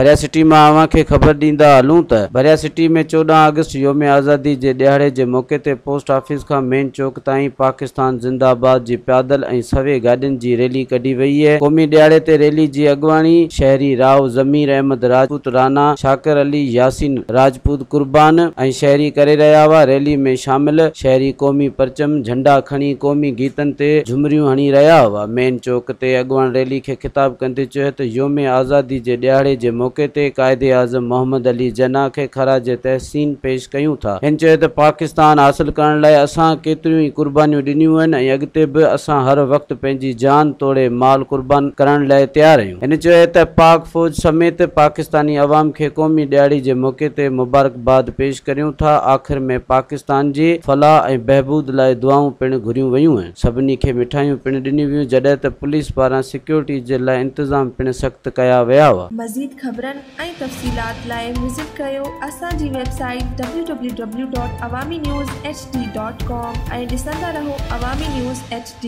भरिया सिटी में अवां खे ख़बर ॾींदा हलूं त भरिया सिटी में 14 अगस्त योम आज़ादी जे ॾियारे जे मौके ते पोस्ट ऑफिस खां मेन चौक ताईं पाकिस्तान जिंदाबाद जी पैदल ऐं सवे गाॾियुनि जी रैली कढी वई है। क़ौमी ॾियारे ते रैली जी अॻुवाणी शहरी राव ज़मीर अहमद राजपूत राना, शाकिर अली यासीन राजपूत कुर्बान ऐं शहरी करे रहिया हुआ। रैली में शामिल शहरी क़ौमी परचम झंडा खणी क़ौमी गीतनि ते झुमरियूं हणी रहिया हुआ। मेन चौक ते अॻुवाण रैली खे ख़िताब कंदे चयो त योम आज़ादी जे ॾियारे जे मौके ते कायदे आज़म मोहम्मद अली जना खे ख़राज तहसीन पेश कयूं था। हिन चयो त पाकिस्तान हासिल करण लाइ असां केतिरियूं ई कुर्बानियूं ॾिनियूं आहिनि ऐं अॻिते बि असां हर वक़्तु पंहिंजी जान तोड़े माल कुर्बान करण लाइ तैयार आहियूं। हिन चयो त पाक फौज समेत पाकिस्तानी अवाम खे क़ौमी ॾियारी जे मौके ते मुबारकबाद पेश करियूं था। आख़िर में पाकिस्तान जी फलाह ऐं बहबूद लाइ दुआऊं पिणु घुरियूं वयूं आहिनि। सभिनी खे मिठाइयूं पिणु ॾिनियूं वियूं, जॾहिं त पुलिस पारां सिक्योरिटी जे लाइ इंतज़ाम पिणु सख़्त कया विया हुआ। मज़ीद ख़बरनि ऐं तफ़सीलात लाइ विज़िट कयो असांजी वेबसाइट www.awamiNewsHD.com ऐं ॾिसंदा रहो अवामी न्यूज़ HD।